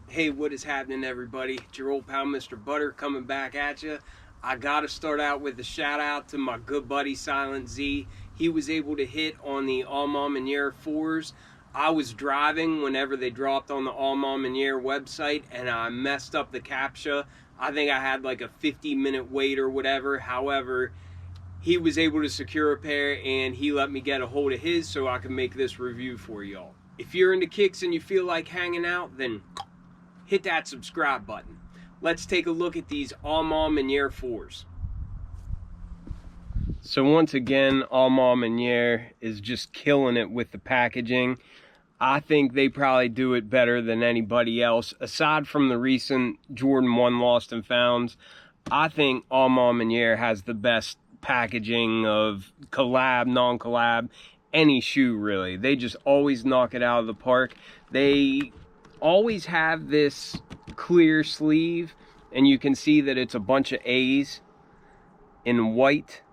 Hey, what is happening, everybody? It's your old pal Mr. Butter coming back at you. I gotta start out with a shout out to my good buddy Silent Z. He was able to hit on the Maniére 4s. I was driving whenever they dropped on the Maniére website and I messed up the CAPTCHA. I think I had like a 50-minute wait or whatever. However, he was able to secure a pair and he let me get a hold of his so I can make this review for y'all. If you're into kicks and you feel like hanging out, then hit that subscribe button. Let's take a look at these Maniére 4s. So once again, Maniére is just killing it with the packaging. I think they probably do it better than anybody else. Aside from the recent Jordan 1 Lost and Founds, I think Maniére has the best packaging of collab, non-collab, any shoe really. They just always knock it out of the park. They always have this clear sleeve and you can see that it's a bunch of A's in white.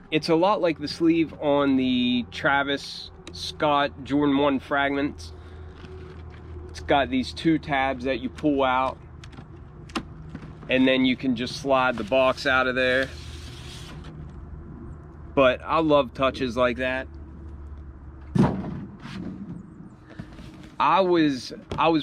It's a lot like the sleeve on the Travis Scott Jordan 1 Fragments. It's got these two tabs that you pull out and then you can just slide the box out of there. But I love touches like that. I was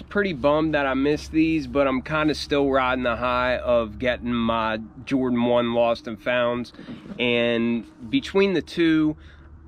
pretty bummed that I missed these, but I'm kind of still riding the high of getting my Jordan 1 Lost and Founds. And between the two,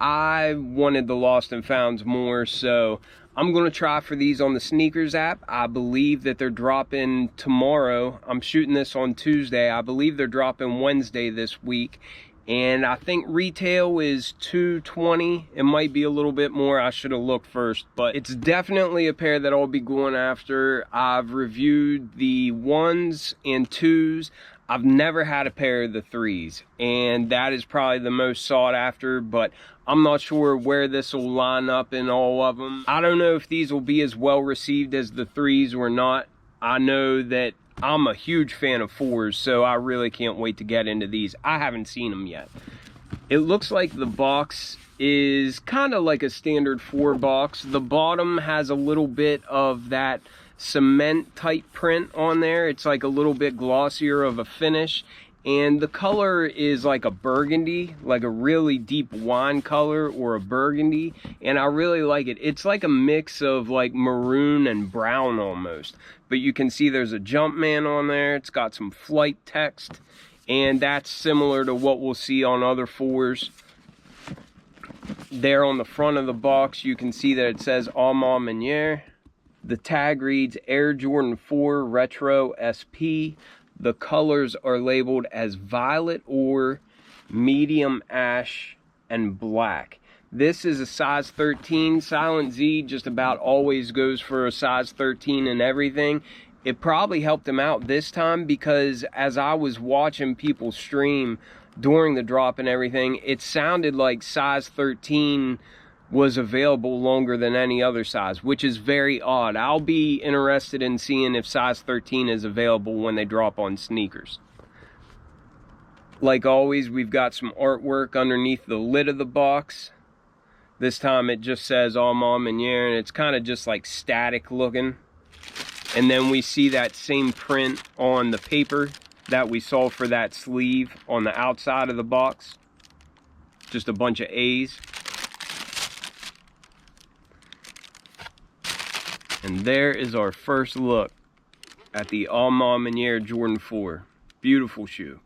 I wanted the Lost and Founds more, so I'm going to try for these on the SNKRS app. I believe that they're dropping tomorrow. I'm shooting this on Tuesday. I believe they're dropping Wednesday this week. And I think retail is $220. It might be a little bit more. I should have looked first, but it's definitely a pair that I'll be going after. I've reviewed the 1s and 2s. I've never had a pair of the 3s, and that is probably the most sought after, but I'm not sure where this will line up in all of them. I don't know if these will be as well received as the 3s or not. I know that I'm a huge fan of 4s, so I really can't wait to get into these. I haven't seen them yet. It looks like the box is kind of like a standard 4 box. The bottom has a little bit of that cement type print on there. It's like a little bit glossier of a finish. And the color is like a burgundy, like a really deep wine color or a burgundy. And I really like it. It's like a mix of like maroon and brown almost. But you can see there's a Jumpman on there. It's got some flight text. And that's similar to what we'll see on other 4s. There on the front of the box, you can see that it says Maniére. The tag reads Air Jordan 4 Retro SP. The colors are labeled as violet or medium ash and black. This is a size 13. Silent Z just about always goes for a size 13 and everything. It probably helped him out this time because as I was watching people stream during the drop and everything, it sounded like size 13 was available longer than any other size, which is very odd. I'll be interested in seeing if size 13 is available when they drop on SNKRS. Like always, we've got some artwork underneath the lid of the box. This time it just says Maniére, and it's kind of just like static looking. And then we see that same print on the paper that we saw for that sleeve on the outside of the box. Just a bunch of A's. And there is our first look at the Maniére Jordan 4. Beautiful shoe.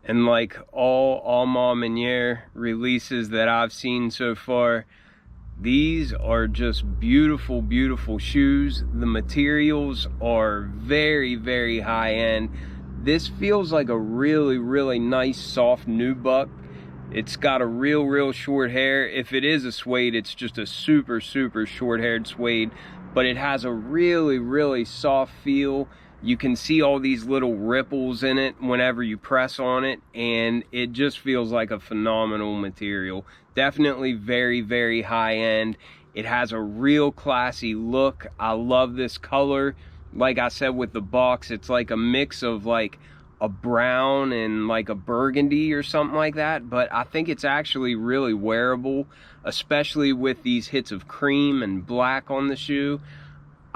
And like all Maniére releases that I've seen so far, these are just beautiful, beautiful shoes. The materials are very, very high end. This feels like a really, really nice, soft nubuck. It's got a real short hair. If it is a suede, it's just a super, super short-haired suede. But it has a really, really soft feel. You can see all these little ripples in it whenever you press on it, and it just feels like a phenomenal material. Definitely very, very high end. It has a real classy look. I love this color. Like I said with the box, it's like a mix of like a brown and like a burgundy or something like that, but I think it's actually really wearable, especially with these hits of cream and black on the shoe.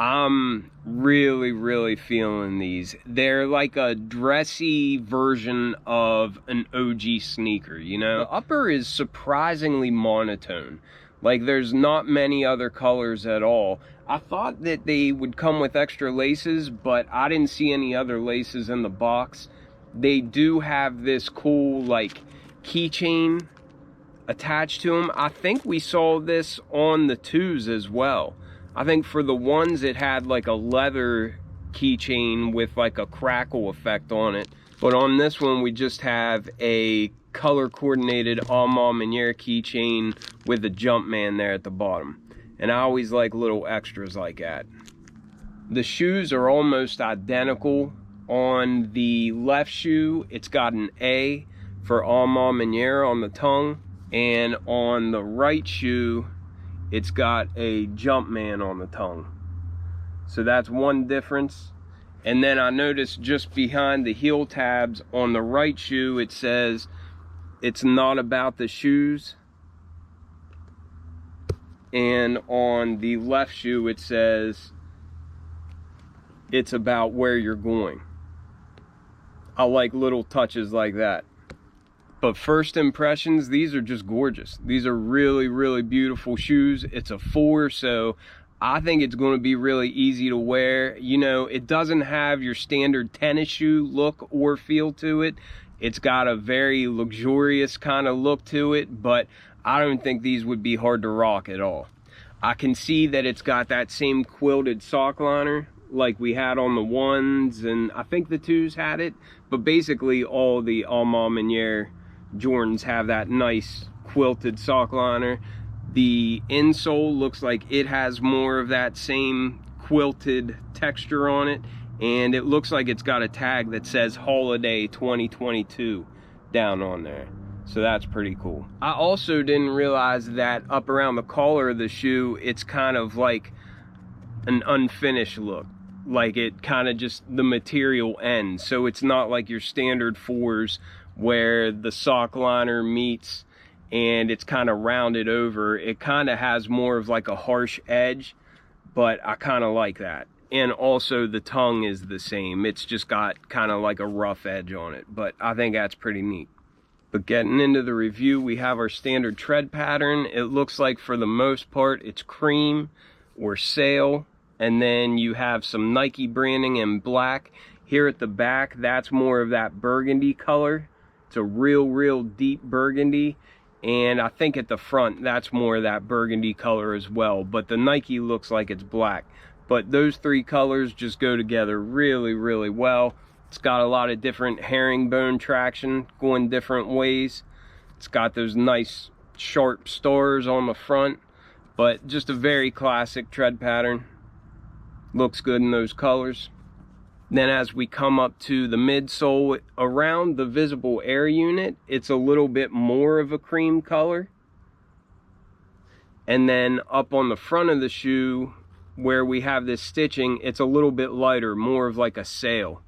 I'm really feeling these. They're like a dressy version of an OG sneaker, you know? The upper is surprisingly monotone. Like, there's not many other colors at all. I thought that they would come with extra laces, but I didn't see any other laces in the box. They do have this cool, like, keychain attached to them. I think we saw this on the 2s as well. I think for the 1s it had like a leather keychain with like a crackle effect on it, but on this one we just have a color coordinated Maniére keychain with a Jumpman there at the bottom, and I always like little extras like that. The shoes are almost identical. On the left shoe it's got an A for Maniére on the tongue, and on the right shoe it's got a Jumpman on the tongue. So that's one difference. And then I noticed just behind the heel tabs on the right shoe, it says it's not about the shoes. And on the left shoe, it says it's about where you're going. I like little touches like that. But first impressions, these are just gorgeous. These are really beautiful shoes. It's a 4, so I think it's going to be really easy to wear. You know, it doesn't have your standard tennis shoe look or feel to it. It's got a very luxurious kind of look to it, but I don't think these would be hard to rock at all. I can see that it's got that same quilted sock liner like we had on the 1s, and I think the 2s had it, but basically all the Maniére Jordans have that nice quilted sock liner. The insole looks like it has more of that same quilted texture on it, and it looks like it's got a tag that says Holiday 2022 down on there, so that's pretty cool. I also didn't realize that up around the collar of the shoe it's kind of like an unfinished look, like it kind of just the material ends, so it's not like your standard 4s where the sock liner meets and it's kind of rounded over. It kind of has more of like a harsh edge, but I kind of like that. And also the tongue is the same. It's just got kind of like a rough edge on it, but I think that's pretty neat. But getting into the review, we have our standard tread pattern. It looks like for the most part it's cream or sail, and then you have some Nike branding in black. Here at the back, that's more of that burgundy color. It's a real deep burgundy, and I think at the front that's more of that burgundy color as well, but the Nike looks like it's black. But those 3 colors just go together really well. It's got a lot of different herringbone traction going different ways. It's got those nice sharp stars on the front, but just a very classic tread pattern. Looks good in those colors. Then as we come up to the midsole, around the visible air unit, it's a little bit more of a cream color. And then up on the front of the shoe, where we have this stitching, it's a little bit lighter, more of like a sail.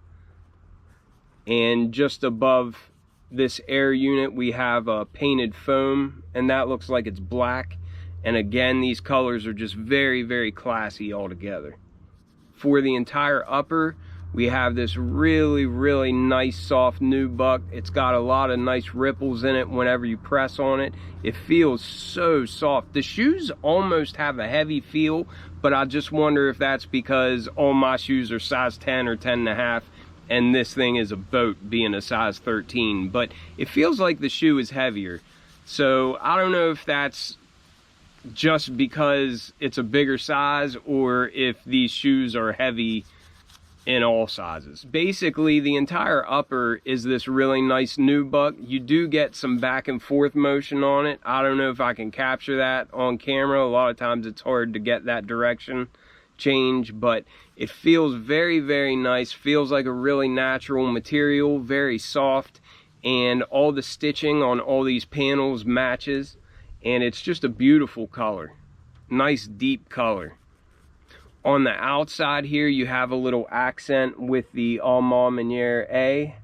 And just above this air unit, we have a painted foam, and that looks like it's black. And again, these colors are just very classy altogether. For the entire upper, we have this really nice soft nubuck. It's got a lot of nice ripples in it whenever you press on it. It feels so soft. The shoes almost have a heavy feel, but I just wonder if that's because all my shoes are size 10 or 10.5, and this thing is a boat being a size 13. But it feels like the shoe is heavier. So I don't know if that's just because it's a bigger size or if these shoes are heavy in all sizes. Basically, the entire upper is this really nice nubuck. You do get some back and forth motion on it. I don't know if I can capture that on camera. A lot of times it's hard to get that direction change, but it feels very nice. Feels like a really natural material, very soft, and all the stitching on all these panels matches, and it's just a beautiful color. Nice deep color. On the outside here, you have a little accent with the Maniére A,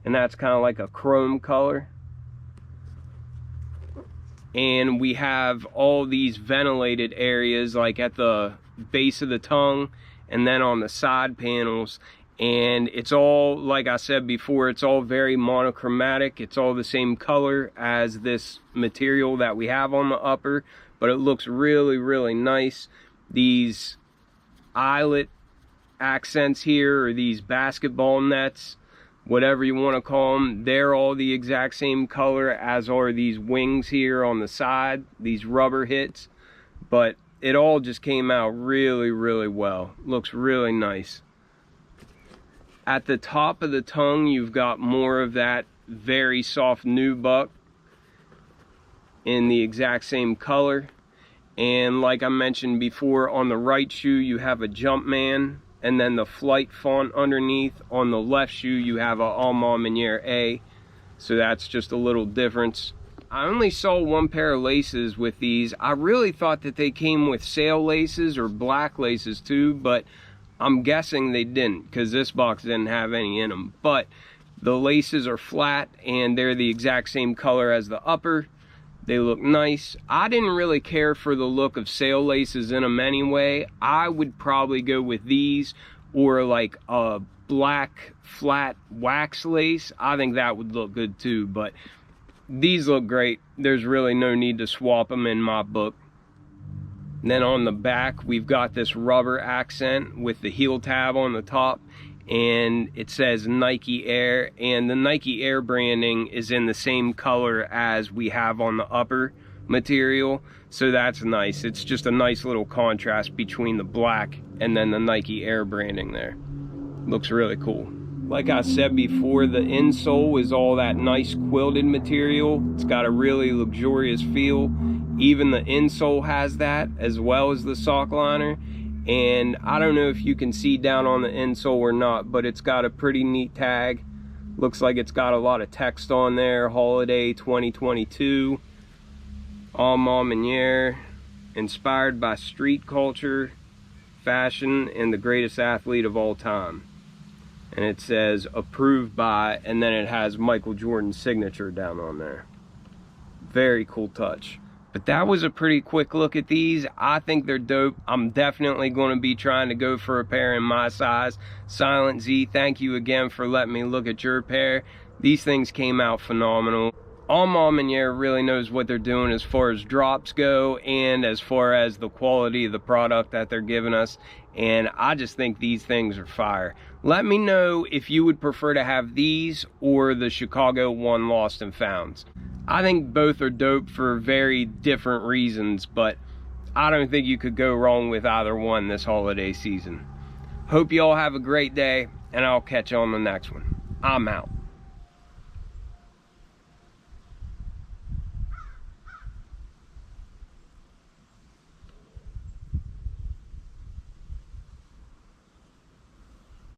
and that's kind of like a chrome color. And we have all these ventilated areas, like at the base of the tongue and then on the side panels. And it's all, like I said before, it's all very monochromatic. It's all the same color as this material that we have on the upper, but it looks really, really nice. These eyelet accents here, or these basketball nets, whatever you want to call them, they're all the exact same color, as are these wings here on the side, these rubber hits. But it all just came out really, really well. Looks really nice. At the top of the tongue, you've got more of that very soft nubuck in the exact same color. And like I mentioned before, on the right shoe you have a Jumpman, and then the Flight font underneath. On the left shoe you have a Maniére A, so that's just a little difference. I only saw one pair of laces with these. I really thought that they came with sail laces or black laces too, but I'm guessing they didn't, because this box didn't have any in them. But the laces are flat and they're the exact same color as the upper. They look nice. I didn't really care for the look of sail laces in them anyway. I would probably go with these, or like a black flat wax lace. I think that would look good too, but these look great. There's really no need to swap them in my book. And then on the back, we've got this rubber accent with the heel tab on the top, and it says Nike Air, and the Nike Air branding is in the same color as we have on the upper material, so that's nice. It's just a nice little contrast between the black and then the Nike Air branding there. Looks really cool. Like I said before, the insole is all that nice quilted material. It's got a really luxurious feel. Even the insole has that, as well as the sock liner. And I don't know if you can see down on the insole or not, but it's got a pretty neat tag. Looks like it's got a lot of text on there. Holiday 2022. Maniére, inspired by street culture, fashion, and the greatest athlete of all time. And it says approved by, and then it has Michael Jordan's signature down on there. Very cool touch. But that was a pretty quick look at these. I think they're dope. I'm definitely going to be trying to go for a pair in my size. Silent Z, thank you again for letting me look at your pair. These things came out phenomenal. Maniére really knows what they're doing as far as drops go, and as far as the quality of the product that they're giving us. And I just think these things are fire. Let me know if you would prefer to have these or the Chicago 1 Lost and Founds. I think both are dope for very different reasons, but I don't think you could go wrong with either one this holiday season. Hope you all have a great day, and I'll catch you on the next one. I'm out.